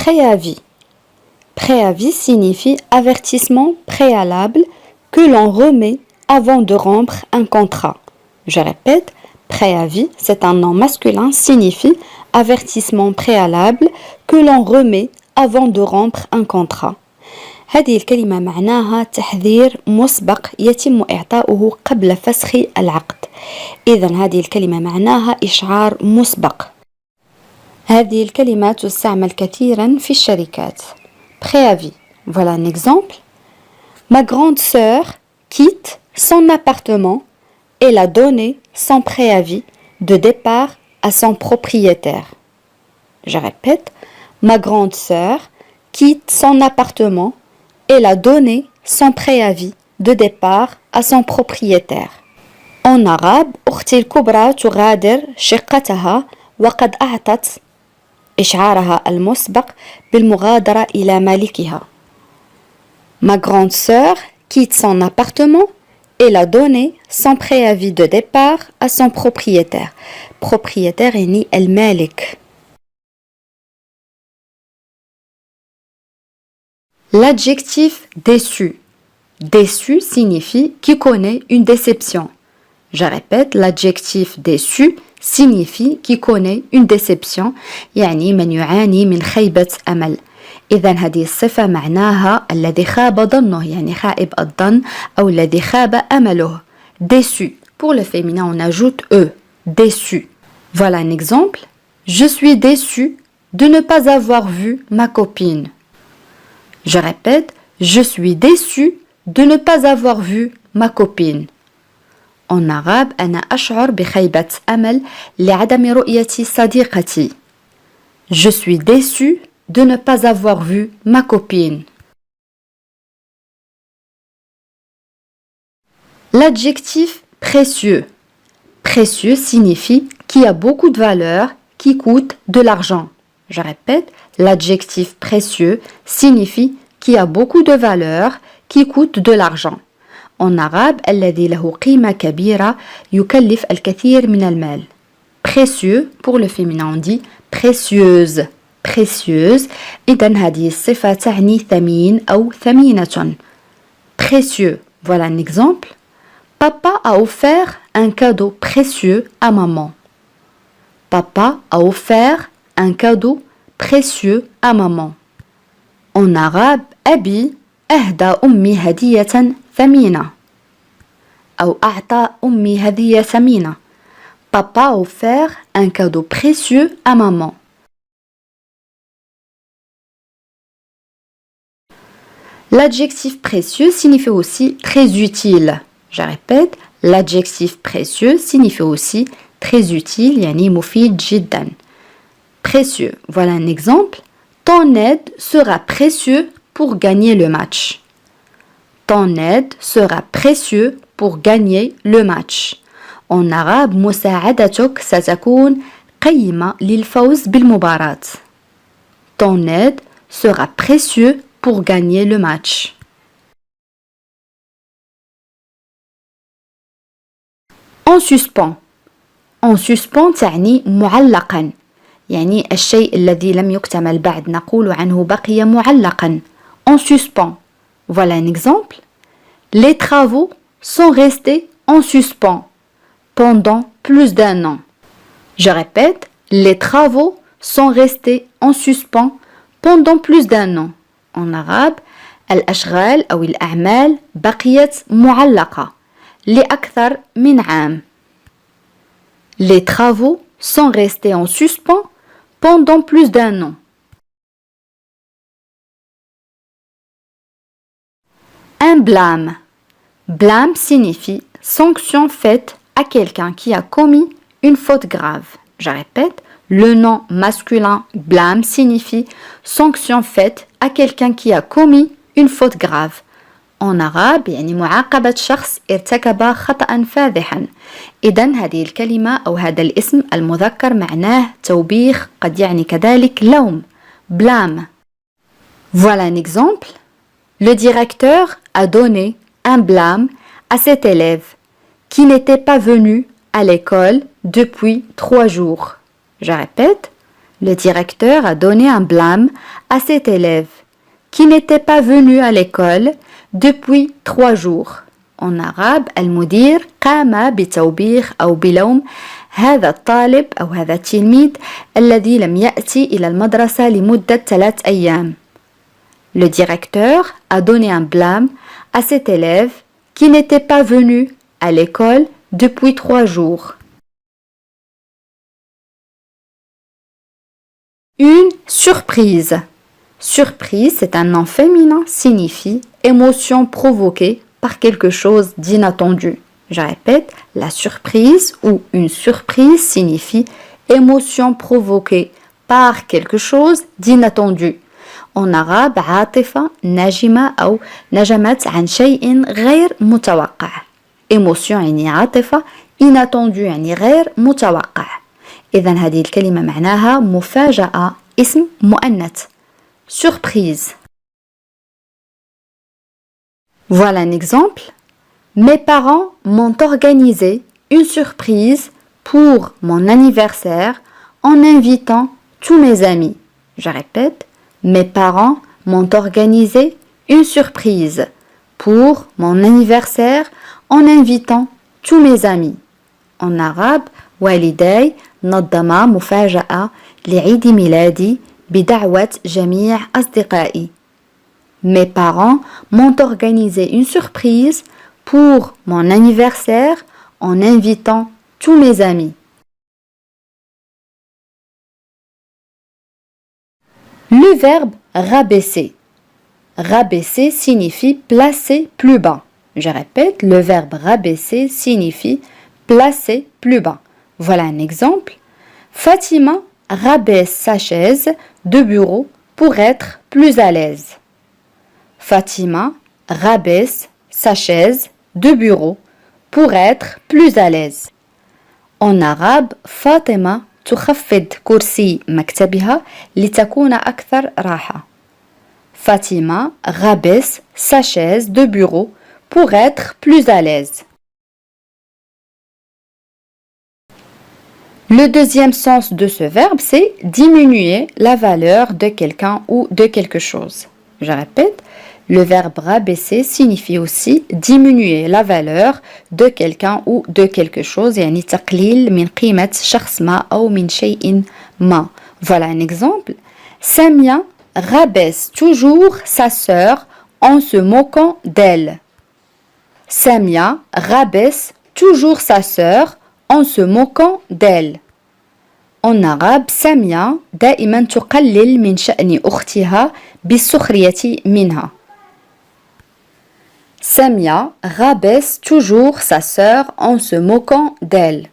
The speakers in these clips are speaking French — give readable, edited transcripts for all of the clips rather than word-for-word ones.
préavis. Préavis signifie avertissement préalable que l'on remet avant de rompre un contrat. Je répète, préavis, c'est un nom masculin, signifie avertissement préalable que l'on remet avant de rompre un contrat. هذه الكلمة معناها تحذير مسبق يتم إعطاؤه قبل فسخ العقد. إذن هذه الكلمة معناها إشعار مسبق. هذه الكلمة تستعمل كثيرا في الشركات. Préavis. Voilà un exemple. Ma grande sœur quitte son appartement et a donné son préavis de départ à son propriétaire. Je répète, ma grande sœur quitte son appartement et a donné son préavis de départ à son propriétaire. En arabe, أختي الكبرى تغادر شقتها وقد أعطت إشعارها المسبق بالمغادرة إلى مالكها. Ma grande sœur quitte son appartement et a donné son préavis de départ à son propriétaire. Propriétaire يعني المالك. L'adjectif déçu. Déçu signifie qui connaît une déception. Je répète, l'adjectif déçu signifie qui connaît une déception يعني من يعاني من خيبة أمل. إذن هذه الصفة معناها الذي خاب ظنه يعني خائب الظن أو الذي خاب أمله. Déçu. Pour le féminin on ajoute E. Déçu. Voilà un exemple. Je suis déçu de ne pas avoir vu ma copine. Je répète, je suis déçu de ne pas avoir vu ma copine. En arabe, أنا أشعر بخيبة أمل لعدم رؤية صديقتي. Je suis déçu de ne pas avoir vu ma copine. L'adjectif précieux. Précieux signifie qui a beaucoup de valeur, qui coûte de l'argent. Je répète, l'adjectif précieux signifie qui a beaucoup de valeur, qui coûte de l'argent. En arabe, الذي له قيمة كبيرة يكلف الكثير من المال. Précieux, pour le féminin on dit précieuse. Précieuse, إذن هذه الصفة تعني ثمين أو ثمينة. Précieux, voilà un exemple. Papa a offert un cadeau précieux à maman. Papa a offert un cadeau précieux à maman. En arabe, أبي أهدى أمي هدية ثمينة أو أعطى أمي هدية ثمينة. Papa a offert un cadeau précieux à maman. L'adjectif précieux signifie aussi très utile. Je répète, l'adjectif précieux signifie aussi très utile, يعني مفيد جدا. Précieux, voilà un exemple. Ton aide sera précieux pour gagner le match. Ton aide sera précieux pour gagner le match. En arabe, مساعدتك ستكون قيمة للفوز بالمباراة. Ton aide sera précieux pour gagner le match. En suspens. En suspens تعني معلقا. يعني الشيء الذي لم يكتمل بعد نقول عنه بقي معلقا. En suspens. Voilà un exemple. Les travaux sont restés en suspens pendant plus d'un an. Je répète, les travaux sont restés en suspens pendant plus d'un an. En arabe, الأشغال أو الأعمال بقيت معلقة لأكثر من عام. Les travaux sont restés en suspens pendant plus d'un an. Un blâme. Blâme signifie sanction faite à quelqu'un qui a commis une faute grave. Je répète, le nom masculin blâme signifie sanction faite à quelqu'un qui a commis une faute grave. En arabe يعني معاقبة شخص ارتكب خطأ فاضحا. إذن هذه الكلمة أو هذا الاسم المذكر معناه توبيخ قد يعني كذلك لوم. Blâme. Voilà un exemple. Le directeur a donné un blâme à cet élève qui n'était pas venu à l'école depuis 3 jours. Je répète, Le directeur a donné un blâme à cet élève qui n'était pas venu à l'école depuis 3 jours. En arabe, المدير قام بتوبيخ أو بلوم هذا الطالب أو هذا التلميذ الذي لم يأتي إلى المدرسة لمدة 3 أيام. Le directeur a donné un blâme à cet élève qui n'était pas venu à l'école depuis 3 jours. Une surprise. Surprise, c'est un nom féminin, signifie émotion provoquée par quelque chose d'inattendu. Je répète, la surprise ou une surprise signifie émotion provoquée par quelque chose d'inattendu. En arabe, عاطفة ناجمة أو نجمت عن شيء غير متوقع. Émotion يعني عاطفة, inattendu يعني غير متوقع. إذن هذه الكلمة معناها مفاجأة, اسم مؤنث. Surprise. Voilà un exemple. Mes parents m'ont organisé une surprise pour mon anniversaire en invitant tous mes amis. Je répète, mes parents m'ont organisé une surprise pour mon anniversaire en invitant tous mes amis. En arabe, والداي نظما مفاجأة لعيد ميلادي بدعوة جميع أصدقائي. Mes parents m'ont organisé une surprise pour mon anniversaire en invitant tous mes amis. Le verbe rabaisser. Rabaisser signifie placer plus bas. Je répète, le verbe rabaisser signifie placer plus bas. Voilà un exemple. Fatima rabaisse sa chaise de bureau pour être plus à l'aise. Fatima rabaisse sa chaise de bureau pour être plus à l'aise. En arabe, Fatima تخفض كرسي مكتبها لتكون أكثر راحة. Fatima rabaisse sa chaise de bureau pour être plus à l'aise. Le deuxième sens de ce verbe, c'est diminuer la valeur de quelqu'un ou de quelque chose. Je répète, le verbe rabaisser signifie aussi diminuer la valeur de quelqu'un ou de quelque chose. يعني تقليل من قيمة شخص ما أو من شيء ما. Voilà un exemple. Samia rabaisse toujours sa sœur en se moquant d'elle. Samia rabaisse toujours sa sœur en se moquant d'elle. En arabe, سامية دائما تقلل من شأن أختها بالسخرية منها. Samia rabaisse toujours sa sœur en se moquant d'elle.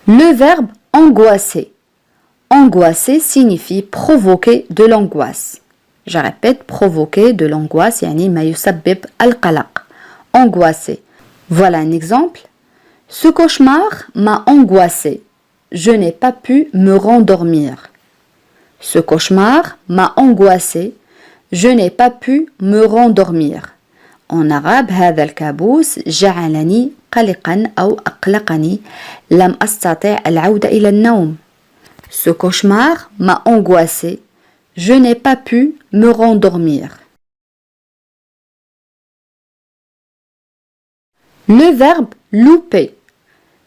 Le verbe angoisser. Angoisser signifie provoquer de l'angoisse. Je répète, provoquer de l'angoisse, يعني ما يسبب القلق. Angoisser. Voilà un exemple. Ce cauchemar m'a angoissé. Je n'ai pas pu me rendormir. Ce cauchemar m'a angoissé. Je n'ai pas pu me rendormir. En arabe, هذا الكابوس جعلني قلقا أو أقلقني. لم أستطع العودة إلى النوم. Ce cauchemar m'a angoissé. Je n'ai pas pu me rendormir. Le verbe louper.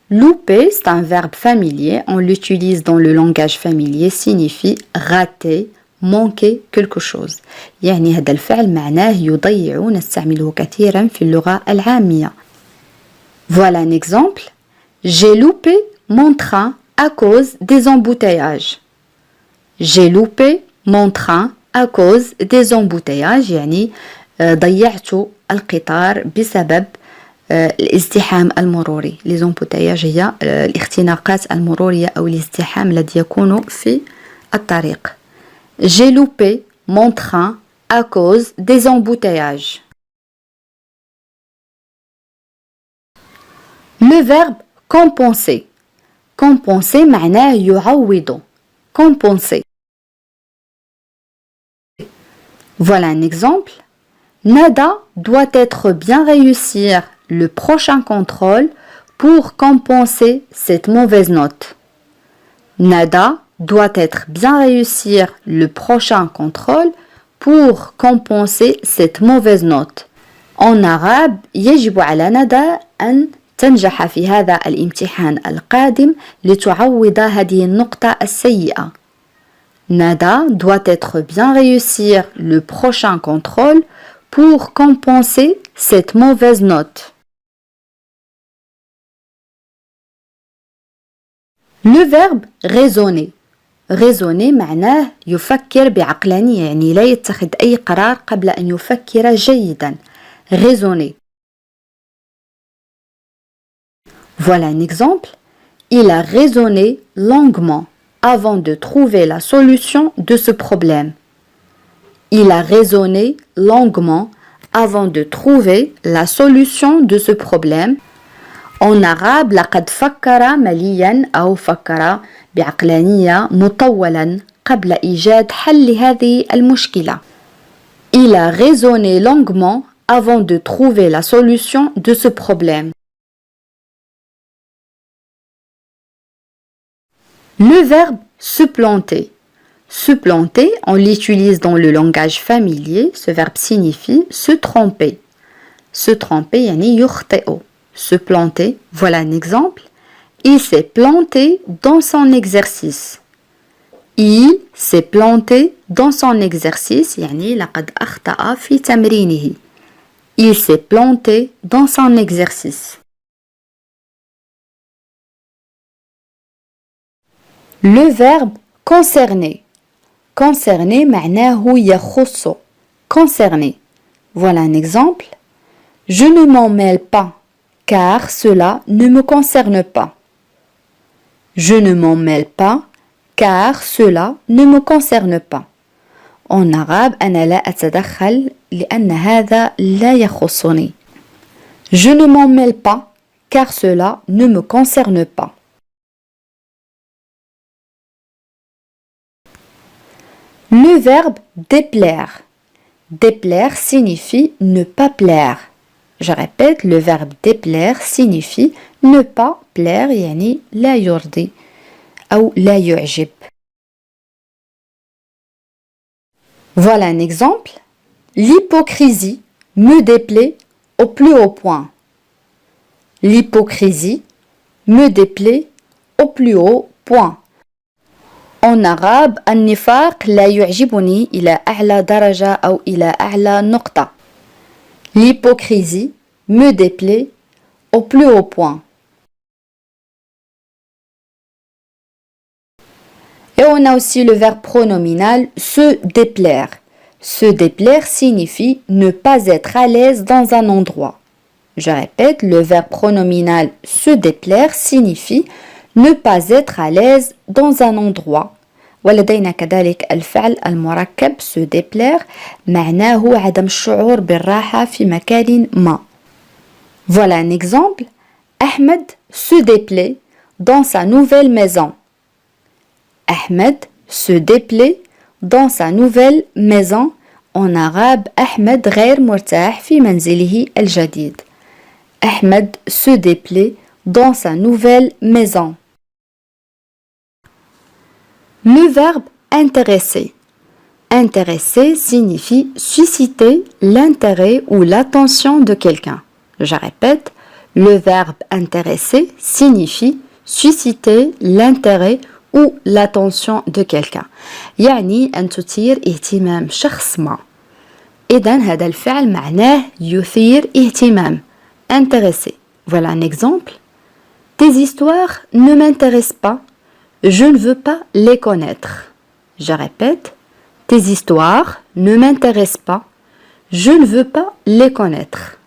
Louper, c'est un verbe familier. On l'utilise dans le langage familier. Signifie rater, manquer quelque chose. يعني هذا الفعل معناه يضيع نستعمله كثيرا في اللغة العامية. Voilà un exemple. J'ai loupé mon train à cause des embouteillages. J'ai loupé mon train à cause des embouteillages. يعني ضيعت القطار بسبب الازدحام المروري. Les embouteillages هي الاختناقات المرورية أو الازدحام الذي يكون في الطريق. J'ai loupé mon train à cause des embouteillages. Le verbe compenser. Compenser معناه يعوض. Compenser. Voilà un exemple. Nada doit être bien réussir le prochain contrôle pour compenser cette mauvaise note. Nada doit être bien réussir le prochain contrôle pour compenser cette mauvaise note. En arabe, يجب على ندى أن تنجح في هذا الامتحان القادم لتعوض هذه النقطة السيئة. Nada doit être bien réussir le prochain contrôle pour compenser cette mauvaise note. Le verbe raisonner. raisonner معناه يفكر بعقلانية يعني لا يتخذ أي قرار قبل أن يفكر جيدا. raisonner. Voilà un exemple. Il a raisonné longuement avant de trouver la solution de ce problème. Il a raisonné longuement avant de trouver la solution de ce problème. En arabe, لقد فكر مليا أو فكر بعقلانية مطولا قبل إيجاد حل هذه المشكلة. Il a raisonné longuement avant de trouver la solution de ce problème. Le verbe supplanter. Supplanter, on l'utilise dans le langage familier. Ce verbe signifie se tromper. Se tromper, يعني يخطئ. Se planter, voilà un exemple. Il s'est planté dans son exercice. Il s'est planté dans son exercice, يعني لقد أخطأ في تمرينه. Il s'est planté dans son exercice. Le verbe concerner. Concerner معناه يخص. Concerner. Voilà un exemple. Je ne m'en mêle pas, car cela ne me concerne pas. Je ne m'en mêle pas, car cela ne me concerne pas. En arabe, أنا لا أتدخل لأن هذا لا يخصني. Je ne m'en mêle pas, car cela ne me concerne pas. Le verbe déplaire. Déplaire signifie ne pas plaire. Je répète, le verbe déplaire signifie ne pas plaire, يعني لا يرضي أو لا يعجب. Voilà un exemple. L'hypocrisie me déplaît au plus haut point. L'hypocrisie me déplaît au plus haut point. En arabe, النفاق لا يعجبني إلى أعلى درجة أو إلى أعلى نقطة. L'hypocrisie me déplaît au plus haut point. Et on a aussi le verbe pronominal se déplaire. Se déplaire signifie ne pas être à l'aise dans un endroit. Je répète, le verbe pronominal se déplaire signifie ne pas être à l'aise dans un endroit. ولدينا كذلك الفعل المركب se déplaire معناه عدم الشعور بالراحة في مكان ما. Voilà un exemple. Ahmed se déplaît dans sa nouvelle maison. Ahmed se déplaît dans sa nouvelle maison. En arabe, أحمد غير مرتاح في منزله الجديد. Ahmed se déplaît dans sa nouvelle maison. Le verbe intéresser. Intéresser signifie susciter l'intérêt ou l'attention de quelqu'un. Je répète, le verbe intéresser signifie susciter l'intérêt ou l'attention de quelqu'un. يعني أن تثير اهتمام شخص ما. إذن هذا الفعل معناه يثير اهتمام. Intéresser. Voilà un exemple. Tes histoires ne m'intéressent pas. Je ne veux pas les connaître. Je répète, tes histoires ne m'intéressent pas. Je ne veux pas les connaître.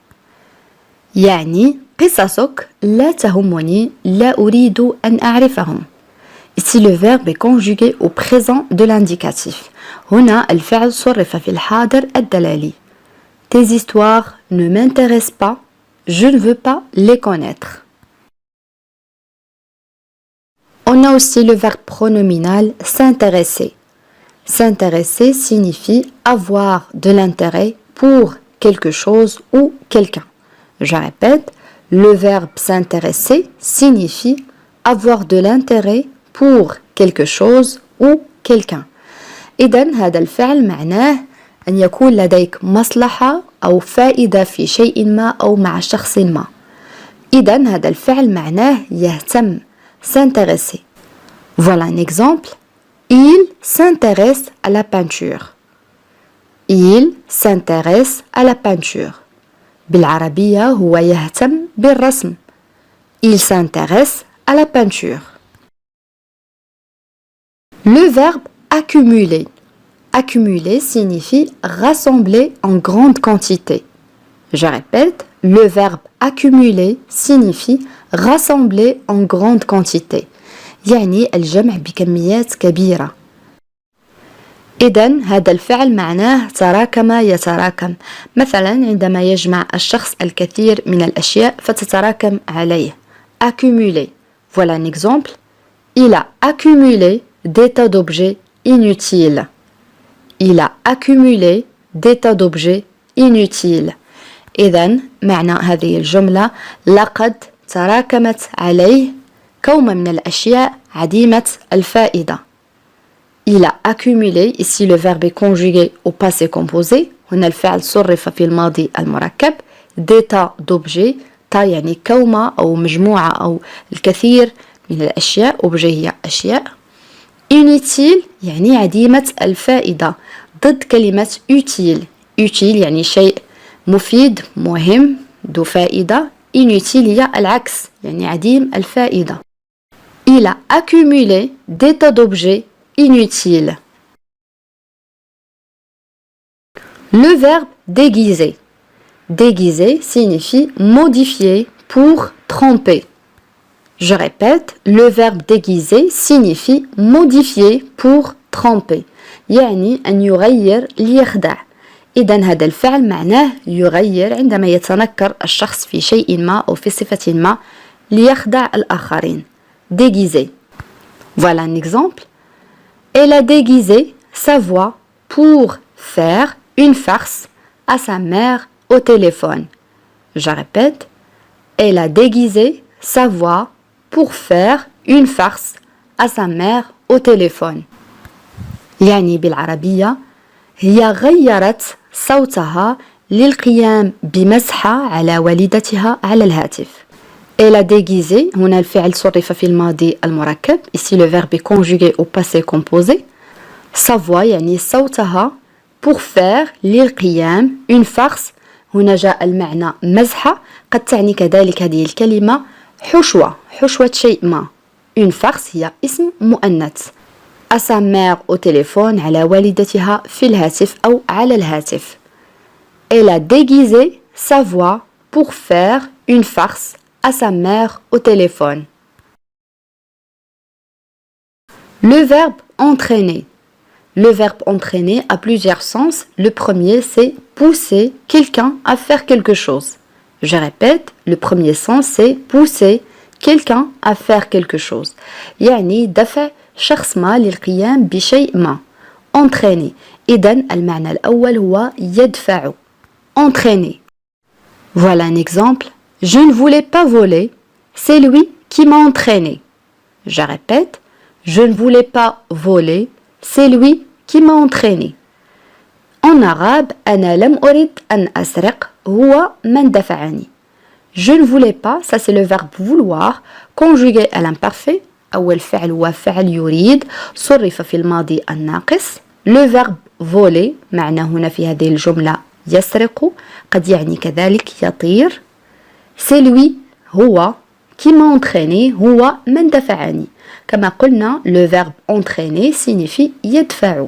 يعني قصصك لا تهمني لا أريد أن أعرفهم. Ici le verbe est conjugué au présent de l'indicatif. هنا الفعل صرف في الحاضر الدلالي. Tes histoires ne m'intéressent pas. Je ne veux pas les connaître. On a aussi le verbe pronominal s'intéresser. S'intéresser signifie avoir de l'intérêt pour quelque chose ou quelqu'un. Je répète, Le verbe s'intéresser signifie avoir de l'intérêt pour quelque chose ou quelqu'un. إذن هذا الفعل معناه أن يكون لديك مصلحة أو فائدة في شيء ما أو مع شخص ما. إذن هذا الفعل معناه يهتم s'intéresser. Voilà un exemple. Il s'intéresse à la peinture. Il s'intéresse à la peinture. بالعربية هو يهتم بالرسم. Il s'intéresse à la peinture. Le verbe accumuler. Accumuler signifie rassembler en grande quantité. Je répète, le verbe accumuler signifie rassembler en grande quantité. يعني الجمع بكميات كبيرة. إذن هذا الفعل معناه تراكم يتراكم. مثلا عندما يجمع الشخص الكثير من الأشياء فتتراكم عليه. Accumuler. Voilà un exemple. Il a accumulé des tas d'objets inutiles. Il a accumulé des tas d'objets inutiles. إذن معنى هذه الجملة لقد تراكمت عليه كوم من الأشياء عديمة الفائدة. Il a accumulé, ici le verbe est conjugué au passé composé. هنا الفعل صرف في الماضي المركب. des tas d'objets. تا يعني كومة أو مجموعة أو الكثير من الأشياء. objet هي أشياء. inutile يعني عديمة الفائدة. ضد كلمة utile. utile يعني شيء مفيد مهم ذو فائدة. inutile هي العكس يعني عديم الفائدة. Il a accumulé des tas d'objets inutiles. Le verbe déguiser. Déguiser signifie modifier pour tromper. Je répète, le verbe déguiser signifie modifier pour tromper. يعني أن يغير ليخدع. إذن هذا الفعل معناه يغير عندما يتنكر الشخص في شيء ما أو في صفة ما ليخدع الآخرين. Déguiser. Voilà un exemple. Elle a déguisé sa voix pour faire une farce à sa mère au téléphone. Je répète, elle a déguisé sa voix pour faire une farce à sa mère au téléphone. يعني بالعربية هي غيرت صوتها للقيام بمزحة على والدتها على الهاتف. Elle a déguisé, هنا الفعل صرف في الماضي المركب. Ici le verbe est conjugué au passé composé. Sa voix يعني صوتها pour faire للقيام une farce. هنا جاء المعنى مزحة. قد تعني كذلك هذه الكلمة حشوة شيء ما. Une farce هي اسم مؤنث. À sa mère au téléphone على والدتها في الهاتف أو على الهاتف. Elle a déguisé sa voix pour faire une farce à sa mère au téléphone. Le verbe entraîner. Le verbe entraîner a plusieurs sens. Le premier, c'est pousser quelqu'un à faire quelque chose. Je répète, le premier sens, c'est pousser quelqu'un à faire quelque chose. يعني دفع شخص ما للقيام بشيء ما. entraîner. إذن المعنى الأول هو يدفع. entraîner. Voilà un exemple. Je ne voulais pas voler, c'est lui qui m'a entraîné. Je répète, je ne voulais pas voler, c'est lui qui m'a entraîné. En arabe, أنا لم أريد أن أسرق, هو من دفعني. Je ne voulais pas, ça c'est le verbe vouloir, conjugué à l'imparfait. أول فعل هو فعل يريد, صرف في الماضي الناقص. Le verbe voler, معنى هنا في هذه الجملة يسرق, قد يعني كذلك يطير. C'est lui, هو, qui m'a entraîné, هو من دفعني. كما قلنا, le verbe entraîner signifie يدفع.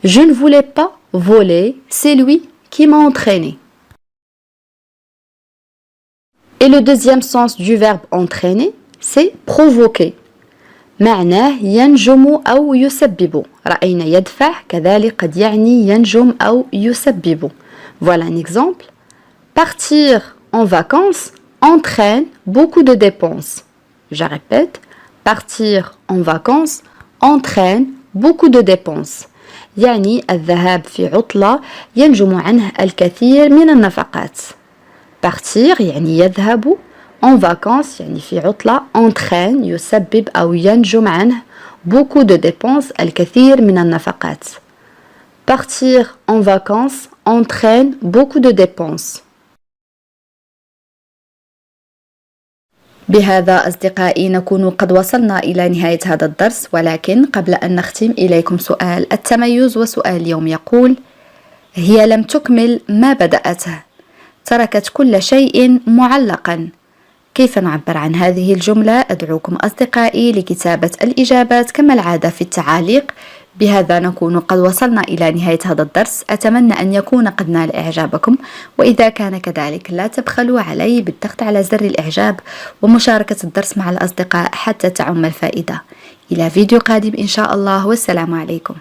Je ne voulais pas voler, c'est lui qui m'a entraîné. Et le deuxième sens du verbe entraîner, c'est provoquer. معناه ينجم أو يسبب. رأينا يدفع كذلك قد يعني ينجم أو يسبب. Voilà un exemple. Partir en vacances entraîne beaucoup de dépenses. Je répète, partir en vacances entraîne beaucoup de dépenses. يعني الذهاب في عطلة ينجم عنه الكثير من النفقات. Partir يعني يذهب En vacances يعني في عطلة entraîne يسبب أو ينجم عنه beaucoup de dépenses الكثير من النفقات. Partir en vacances entraîne beaucoup de dépenses. بهذا أصدقائي نكون قد وصلنا إلى نهاية هذا الدرس، ولكن قبل أن نختم إليكم سؤال التميز. وسؤال اليوم يقول: هي لم تكمل ما بدأته، تركت كل شيء معلقا. كيف نعبر عن هذه الجملة؟ أدعوكم أصدقائي لكتابة الإجابات كما العادة في التعاليق. بهذا نكون قد وصلنا إلى نهاية هذا الدرس. أتمنى أن يكون قد نال إعجابكم، وإذا كان كذلك لا تبخلوا علي بالضغط على زر الإعجاب ومشاركة الدرس مع الأصدقاء حتى تعم الفائدة. إلى فيديو قادم إن شاء الله، والسلام عليكم.